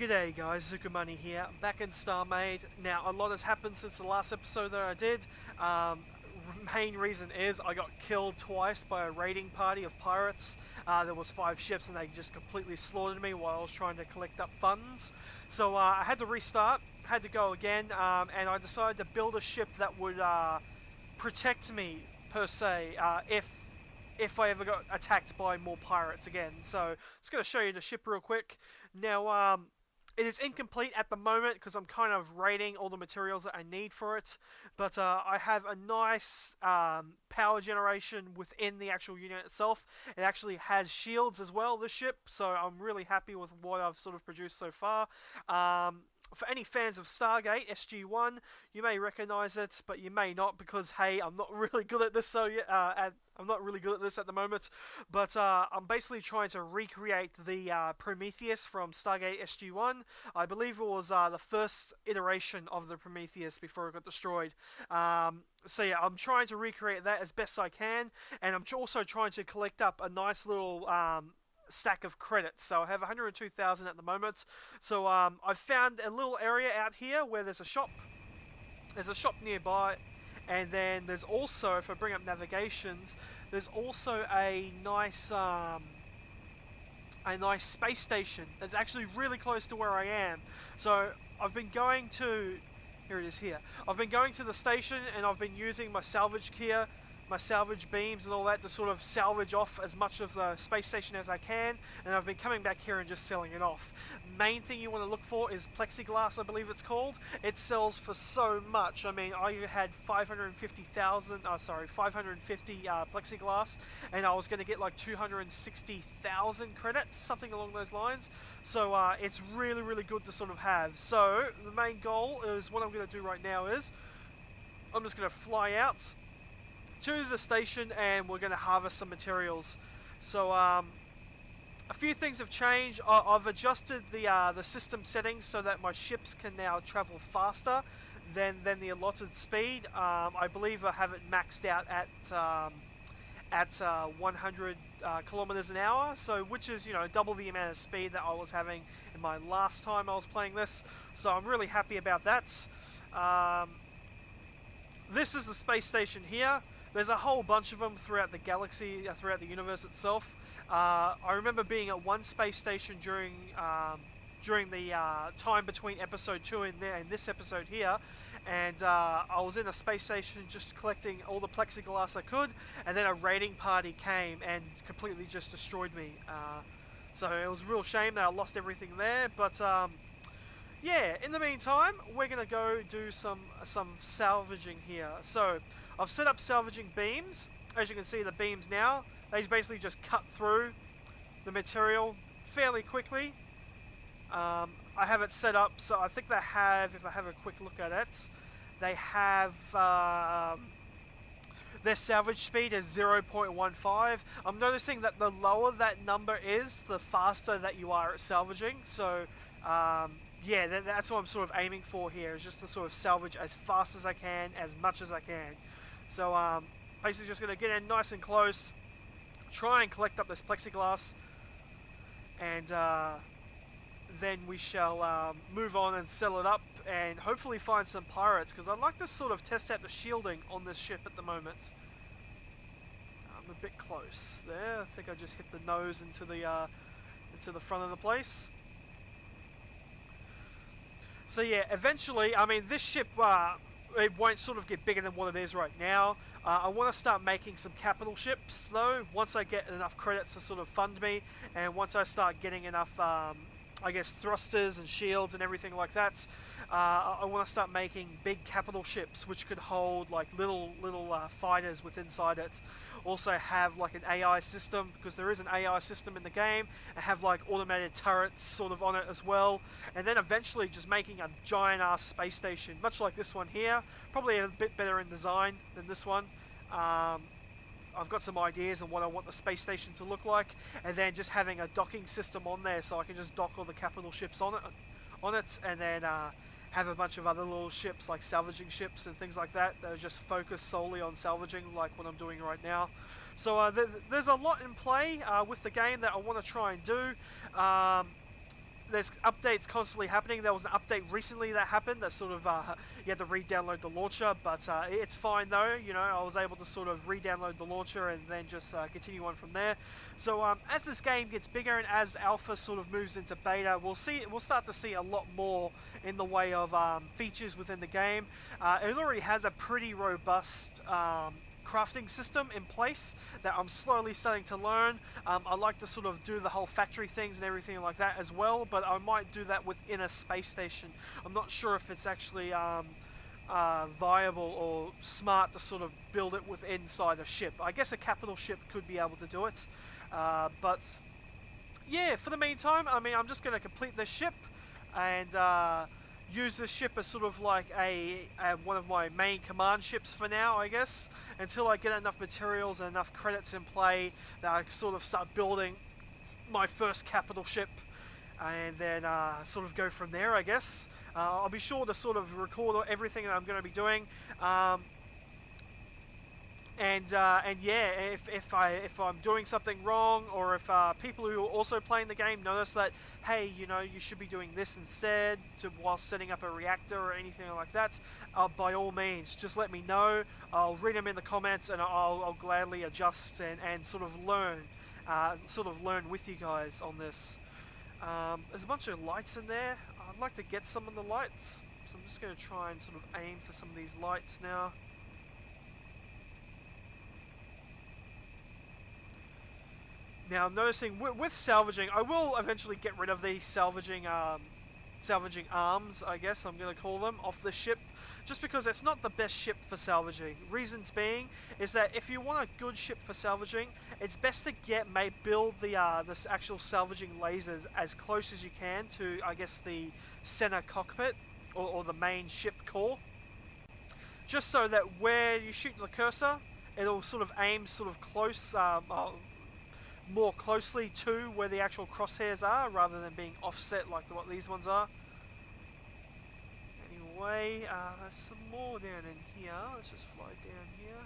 G'day guys, Zuku Money here, back in StarMade. Now, a lot has happened since the last episode that I did. Main reason is I got killed twice by a raiding party of pirates. There was 5 ships and they just completely slaughtered me while I was trying to collect up funds. So I had to restart, had to go again, and I decided to build a ship that would protect me, per se, if I ever got attacked by more pirates again. So, just going to show you the ship real quick. Now, it is incomplete at the moment because I'm kind of raiding all the materials that I need for it. But I have a nice power generation within the actual unit itself. It actually has shields as well, this ship. So I'm really happy with what I've sort of produced so far. For any fans of Stargate SG-1, you may recognize it, but you may not because, hey, I'm not really good at this. I'm not really good at this at the moment, but I'm basically trying to recreate the Prometheus from Stargate SG-1. I believe it was the first iteration of the Prometheus before it got destroyed. So yeah, I'm trying to recreate that as best I can, and I'm also trying to collect up a nice little stack of credits. So I have 102,000 at the moment. So I've found a little area out here where there's a shop. There's a shop nearby. And then there's also, if I bring up navigations, there's also a nice space station that's actually really close to where I am. So I've been going to, here it is here. I've been going to the station and I've been using my salvage gear, my salvage beams and all that to sort of salvage off as much of the space station as I can, and I've been coming back here and just selling it off. Main thing you want to look for is plexiglass, I believe it's called. It sells for so much. I mean, I had 550 plexiglass, and I was going to get like 260,000 credits, something along those lines. So it's really, really good to sort of have. So the main goal is, what I'm going to do right now is, I'm just going to fly out to the station and we're going to harvest some materials. So a few things have changed. I've adjusted the system settings so that my ships can now travel faster than the allotted speed. I believe I have it maxed out at 100 kilometers an hour, so which is, you know, double the amount of speed that I was having in my last time I was playing this. So I'm really happy about that. This is the space station here. There's a whole bunch of them throughout the galaxy, throughout the universe itself. I remember being at one space station during the time between episode 2 and this episode here, and I was in a space station just collecting all the plexiglass I could, and then a raiding party came and completely just destroyed me. So it was a real shame that I lost everything there, but yeah, in the meantime, we're going to go do some salvaging here. So, I've set up salvaging beams. As you can see, the beams now, they basically just cut through the material fairly quickly. I have it set up, so I think they have, if I have a quick look at it, they have their salvage speed is 0.15. I'm noticing that the lower that number is, the faster that you are at salvaging. So, yeah, that's what I'm sort of aiming for here, is just to sort of salvage as fast as I can, as much as I can. So, basically just going to get in nice and close, try and collect up this plexiglass, and then we shall move on and sell it up, and hopefully find some pirates, because I'd like to sort of test out the shielding on this ship at the moment. I'm a bit close there. I think I just hit the nose into the front of the place. So yeah, eventually, I mean, this ship, it won't sort of get bigger than what it is right now. I want to start making some capital ships, though, once I get enough credits to sort of fund me, and once I start getting enough, I guess, thrusters and shields and everything like that, I want to start making big capital ships, which could hold, like, little fighters with inside it. Also have, like, an AI system, because there is an AI system in the game, and have, like, automated turrets sort of on it as well. And then eventually just making a giant-ass space station, much like this one here. Probably a bit better in design than this one. I've got some ideas on what I want the space station to look like, and then just having a docking system on there so I can just dock all the capital ships on it, and then have a bunch of other little ships like salvaging ships and things like that that are just focused solely on salvaging, like what I'm doing right now. So there's a lot in play with the game that I want to try and do. there's updates constantly happening. There was an update recently that happened that sort of you had to re-download the launcher, but it's fine though. You know, I was able to sort of re-download the launcher and then just continue on from there. So as this game gets bigger and as alpha sort of moves into beta, we'll start to see a lot more in the way of features within the game. It already has a pretty robust crafting system in place that I'm slowly starting to learn. I like to sort of do the whole factory things and everything like that as well, but I might do that within a space station. I'm not sure if it's actually viable or smart to sort of build it with inside a ship. I guess a capital ship could be able to do it, but yeah, for the meantime, I mean, I'm just going to complete this ship and use this ship as sort of like one of my main command ships for now, I guess, until I get enough materials and enough credits in play that I sort of start building my first capital ship, and then sort of go from there, I guess. I'll be sure to sort of record everything that I'm going to be doing. And yeah, if I'm doing something wrong, or if people who are also playing the game notice that, hey, you know, you should be doing this instead while setting up a reactor or anything like that, by all means, just let me know. I'll read them in the comments, and I'll gladly adjust and sort of learn with you guys on this. There's a bunch of lights in there. I'd like to get some of the lights, so I'm just going to try and sort of aim for some of these lights now. Now I'm noticing with salvaging, I will eventually get rid of these salvaging arms, I guess I'm going to call them, off the ship, just because it's not the best ship for salvaging. Reasons being is that if you want a good ship for salvaging, it's best to build this actual salvaging lasers as close as you can to, I guess, the center cockpit or the main ship core, just so that where you shoot the cursor, it'll sort of aim sort of close. More closely to where the actual crosshairs are, rather than being offset like what these ones are. Anyway, there's some more down in here. Let's just fly down here,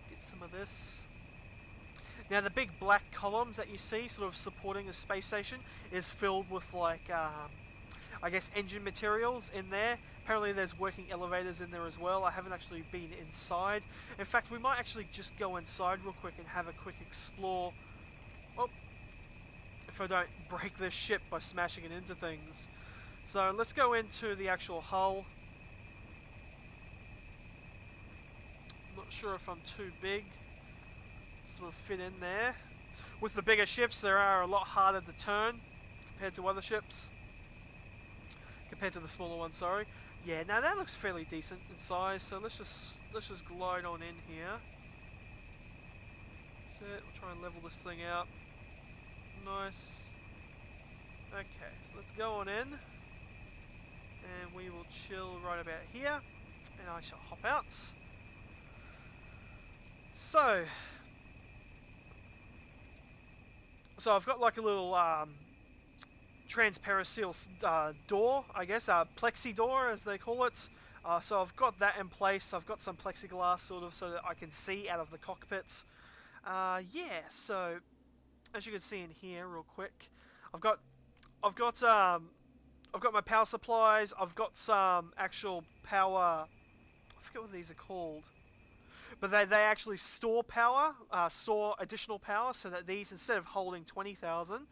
get some of this. Now the big black columns that you see sort of supporting the space station is filled with like I guess engine materials in there. Apparently there's working elevators in there as well. I haven't actually been inside. In fact, we might actually just go inside real quick and have a quick explore. Oh, if I don't break this ship by smashing it into things. So let's go into the actual hull. Not sure if I'm too big to sort of fit in there. With the bigger ships, they are a lot harder to turn compared to other ships. Compared to the smaller ones, sorry. Yeah, now that looks fairly decent in size. So let's just glide on in here. That's it. We'll try and level this thing out. Nice. Okay, so let's go on in, and we will chill right about here, and I shall hop out. So I've got like a little transparent seal door, I guess, plexi door as they call it. So I've got that in place. I've got some plexiglass sort of so that I can see out of the cockpits. Yeah, so as you can see in here, real quick, I've got my power supplies. I've got some actual power. I forget what these are called, but they actually store power, store additional power, so that these, instead of holding 20,000,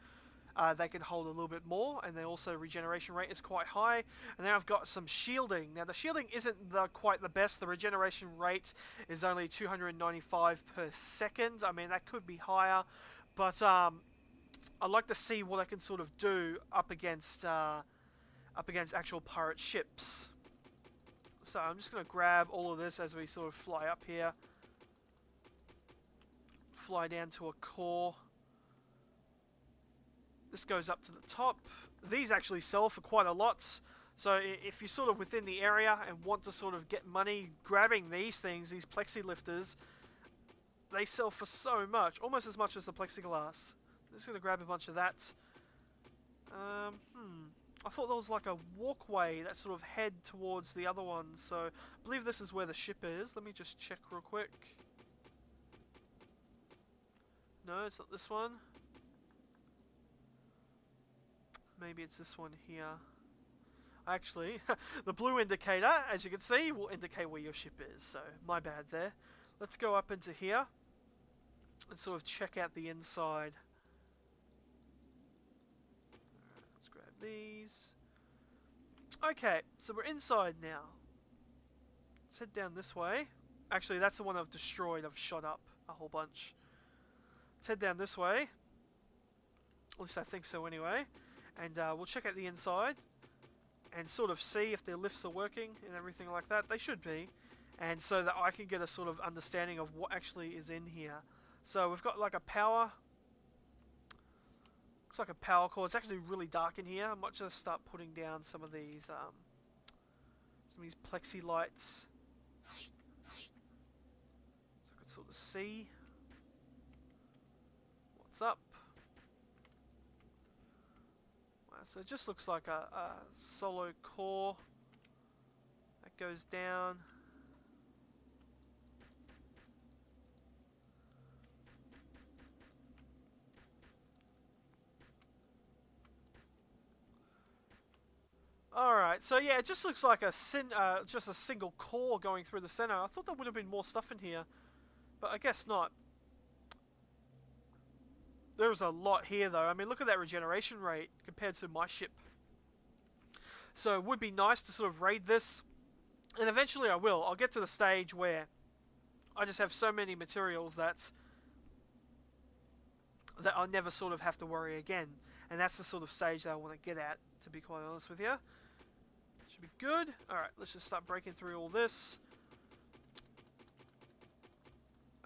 they can hold a little bit more, and then also regeneration rate is quite high. And then I've got some shielding. Now the shielding isn't quite the best. The regeneration rate is only 295 per second. I mean, that could be higher. But I'd like to see what I can sort of do up against actual pirate ships. So I'm just going to grab all of this as we sort of fly up here. Fly down to a core. This goes up to the top. These actually sell for quite a lot. So if you're sort of within the area and want to sort of get money, grabbing these things, these plexi lifters, they sell for so much, almost as much as the plexiglass. I'm just going to grab a bunch of that. I thought there was like a walkway that sort of head towards the other one, so I believe this is where the ship is. Let me just check real quick. No, it's not this one. maybe it's this one here. Actually, the blue indicator, as you can see, will indicate where your ship is, so my bad there. Let's go up into here and sort of check out the inside. Let's grab these. Okay, so we're inside now. Let's head down this way. Actually, that's the one I've destroyed. I've shot up a whole bunch. Let's head down this way. At least I think so anyway. And we'll check out the inside and sort of see if their lifts are working and everything like that. They should be. And so that I can get a sort of understanding of what actually is in here. So we've got like a power. Looks like a power core. It's actually really dark in here. I might just start putting down some of these plexi lights. So I can sort of see what's up. So it just looks like a solo core that goes down. Alright, so yeah, it just looks like just a single core going through the center. I thought there would have been more stuff in here, but I guess not. There's a lot here though. I mean, look at that regeneration rate compared to my ship. So it would be nice to sort of raid this, and eventually I will. I'll get to the stage where I just have so many materials that I'll never sort of have to worry again. And that's the sort of stage that I want to get at, to be quite honest with you. Should be good. Alright, let's just start breaking through all this.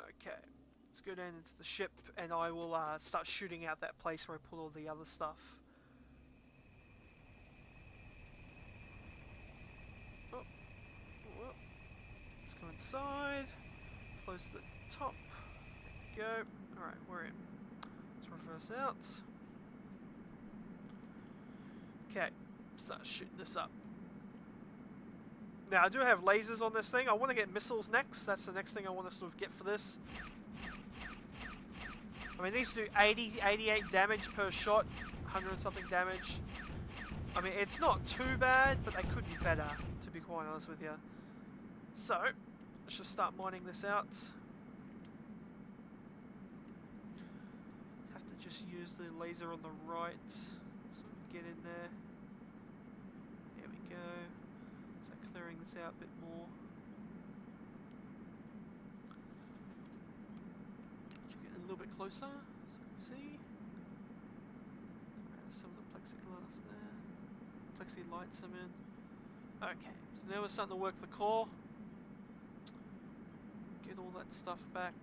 Okay. Let's go down into the ship, and I will start shooting out that place where I put all the other stuff. Oh, well, let's go inside. Close the top. There we go. Alright, we're in. Let's reverse out. Okay, start shooting this up. Now, I do have lasers on this thing. I want to get missiles next. That's the next thing I want to sort of get for this. I mean, these do 88 damage per shot, 100 and something damage. I mean, it's not too bad, but they could be better, to be quite honest with you. So, let's just start mining this out. Have to just use the laser on the right, sort of get in there. There we go. So clearing this out a bit more. A little bit closer, so you can see. There's some of the plexiglass there. Plexi lights I'm in. Okay, so now we're starting to work the core. Get all that stuff back.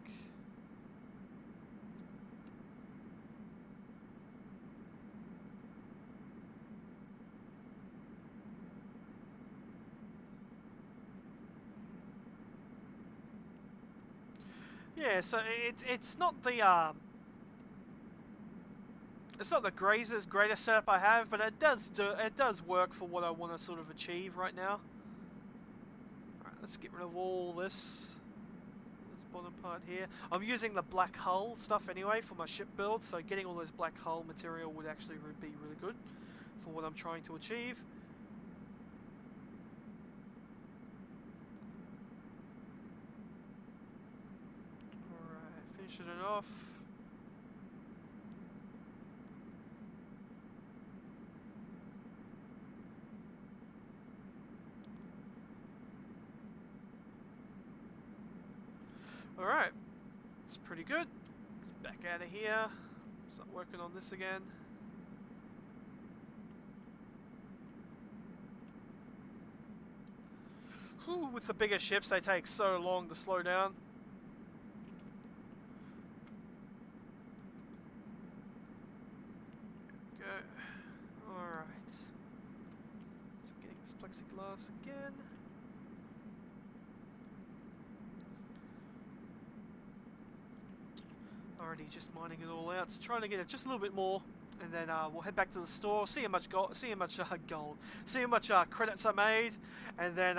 Yeah, so it's not the greatest setup I have, but it does work for what I want to sort of achieve right now. Alright, let's get rid of all this bottom part here. I'm using the black hull stuff anyway for my ship build, so getting all this black hull material would actually be really good for what I'm trying to achieve. Finishing it off. Alright, it's pretty good. Let's back out of here. Start working on this again. Whew, with the bigger ships, they take so long to slow down. Alright. So getting this plexiglass again. Already just mining it all out. Trying to get it just a little bit more, and then we'll head back to the store, see how much credits I made, and then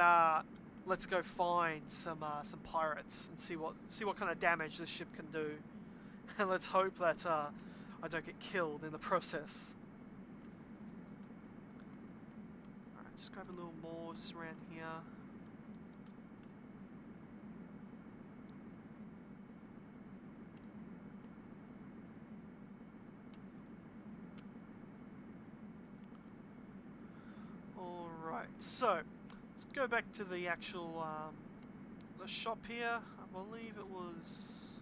let's go find some pirates and see what kind of damage this ship can do, and let's hope that I don't get killed in the process. just grab a little more just around here. Alright, so let's go back to the actual the shop here. I believe it was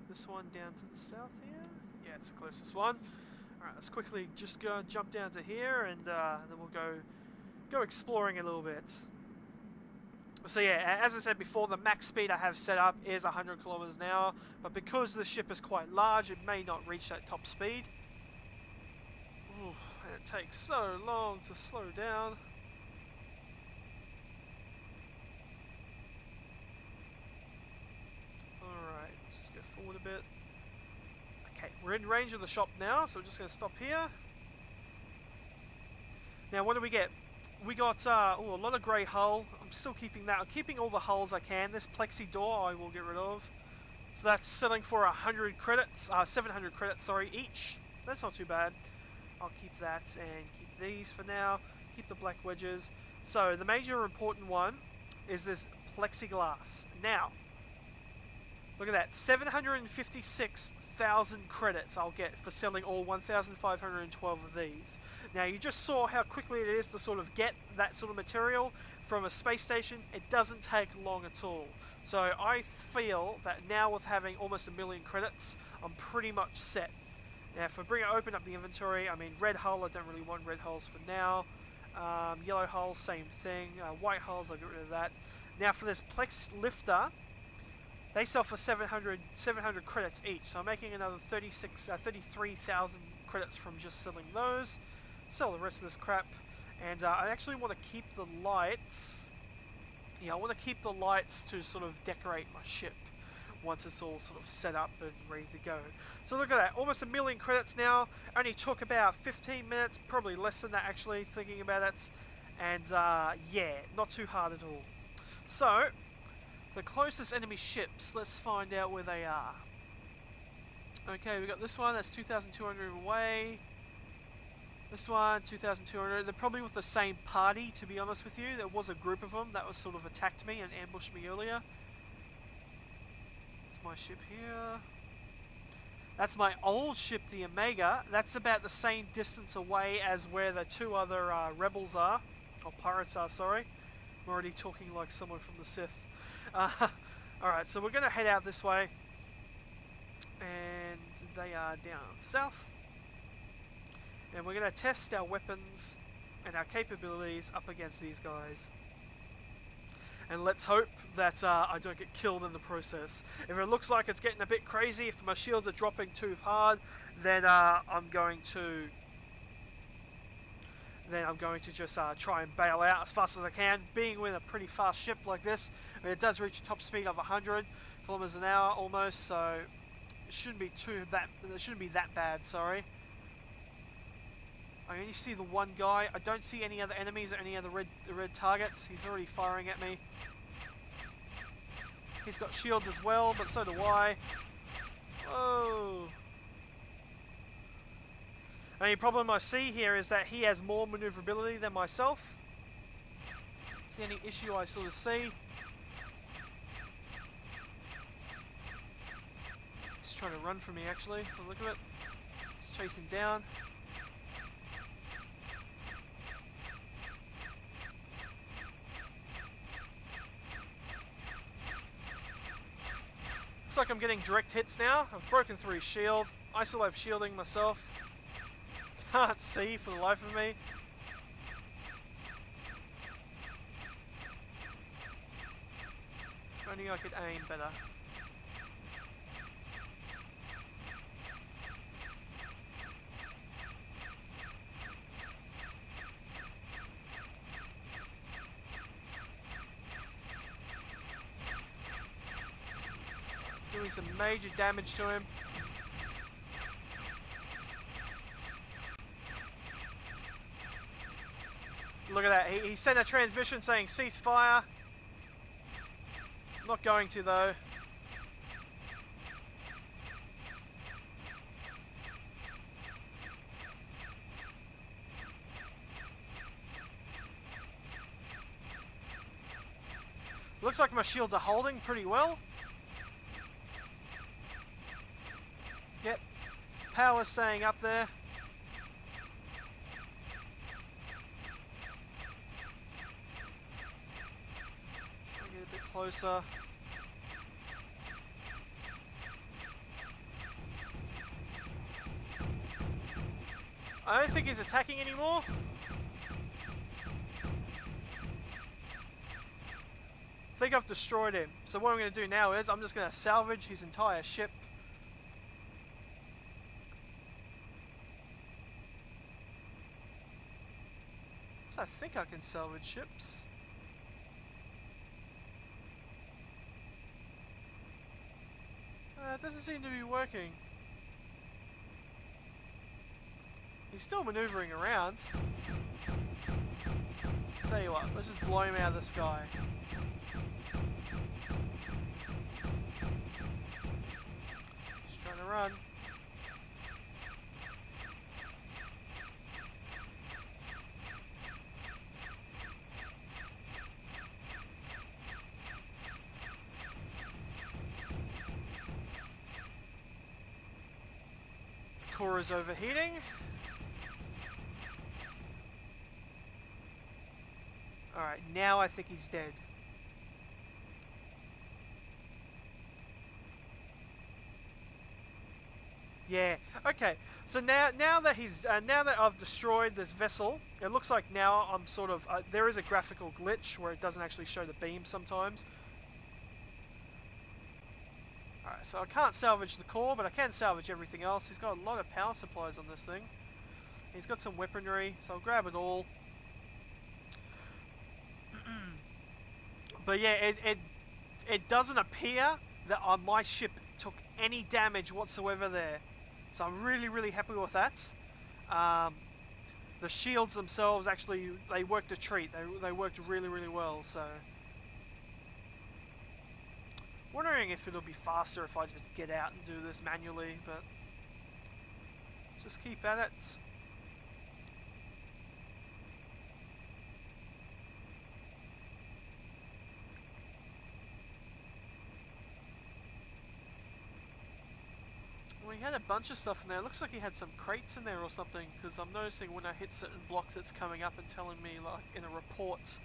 this one down to the south here. Yeah, it's the closest one. Alright, let's quickly just go and jump down to here, and then we'll go exploring a little bit. So yeah, as I said before, the max speed I have set up is 100 kilometers an hour, but because the ship is quite large, it may not reach that top speed. Ooh, and it takes so long to slow down. Alright, let's just go forward a bit. Okay, we're in range of the shop now, so we're just going to stop here. Now, what do we get? We got a lot of grey hull. I'm still keeping that. I'm keeping all the hulls I can. This plexi door I will get rid of. So that's selling for 100 credits, 700 credits, sorry, each. That's not too bad. I'll keep that and keep these for now. Keep the black wedges. So the major important one is this plexiglass. Now, look at that, 756,000 credits I'll get for selling all 1,512 of these. Now you just saw how quickly it is to sort of get that sort of material from a space station. It doesn't take long at all. So I feel that now with having almost 1 million credits, I'm pretty much set. Now if I open up the inventory, I mean red hull, I don't really want red hulls for now. Yellow hull, same thing. White hulls, I'll get rid of that. Now for this Plex lifter, they sell for 700 credits each, so I'm making another 33,000 credits from just selling those. Sell the rest of this crap, and I actually want to keep the lights. Yeah, I want to keep the lights to sort of decorate my ship once it's all sort of set up and ready to go. So look at that, almost 1 million credits now. Only took about 15 minutes, probably less than that actually, thinking about it. And yeah, not too hard at all. So the closest enemy ships, let's find out where they are. Okay, we got this one, that's 2,200 away. This one, 2,200. They're probably with the same party, to be honest with you. There was a group of them that was sort of attacked me and ambushed me earlier. That's my ship here. That's my old ship, the Omega. That's about the same distance away as where the two other rebels are. Or pirates are, sorry. I'm already talking like someone from the Sith. Alright, so we're going to head out this way. And they are down south. And we're going to test our weapons and our capabilities up against these guys. And let's hope that I don't get killed in the process. If it looks like it's getting a bit crazy, if my shields are dropping too hard, then I'm going to just try and bail out as fast as I can. Being with a pretty fast ship like this, I mean, it does reach a top speed of 100 kilometers an hour almost, so it shouldn't be that bad. Sorry. I only see the one guy. I don't see any other enemies or any other red targets. He's already firing at me. He's got shields as well, but so do I. Whoa. Only problem I see here is that he has more maneuverability than myself. It's the only issue I sort of see. He's trying to run from me actually. Look at it. He's chasing down. Looks like I'm getting direct hits now. I've broken through his shield. I still have shielding myself. Can't see for the life of me. If only I could aim better. Doing some major damage to him. Look at that, he sent a transmission saying cease fire. Not going to though. Looks like my shields are holding pretty well. Yep. Power's staying up there. Try to get a bit closer. I don't think he's attacking anymore. I think I've destroyed him. So what I'm going to do now is I'm just going to salvage his entire ship. So I think I can salvage ships. It doesn't seem to be working. He's still maneuvering around. Tell you what, let's just blow him out of the sky. Just trying to run. Core is overheating. Alright, now I think he's dead. Yeah. Okay. So now that now that I've destroyed this vessel, it looks like now I'm sort of there is a graphical glitch where it doesn't actually show the beam sometimes. Alright, so I can't salvage the core, but I can salvage everything else. He's got a lot of power supplies on this thing. He's got some weaponry, so I'll grab it all. But yeah, it doesn't appear that my ship took any damage whatsoever there. So I'm really happy with that. The shields themselves actually, they worked a treat. They worked really well, so... Wondering if it'll be faster if I just get out and do this manually, but... Just keep at it. Well, he had a bunch of stuff in there. It looks like he had some crates in there or something, because I'm noticing when I hit certain blocks it's coming up and telling me, like, in a report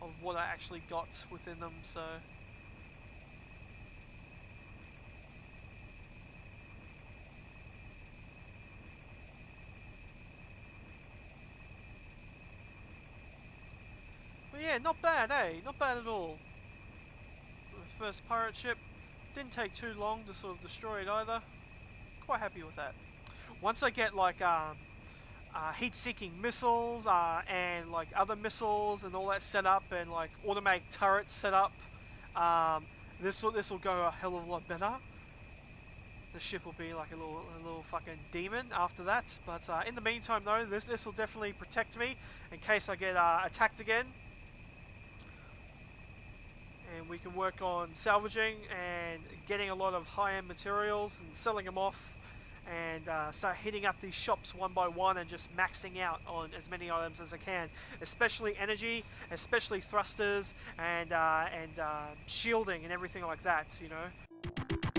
of what I actually got within them, so... But yeah, not bad, eh? Not bad at all. For the first pirate ship. Didn't take too long to sort of destroy it either. Quite happy with that. Once I get like heat-seeking missiles and like other missiles and all that set up, and like automatic turrets set up, this will go a hell of a lot better. The ship will be like a little fucking demon after that. But in the meantime, though, this will definitely protect me in case I get attacked again. And we can work on salvaging and getting a lot of high-end materials and selling them off, and start hitting up these shops one by one and just maxing out on as many items as I can, especially energy, especially thrusters and shielding and everything like that, you know.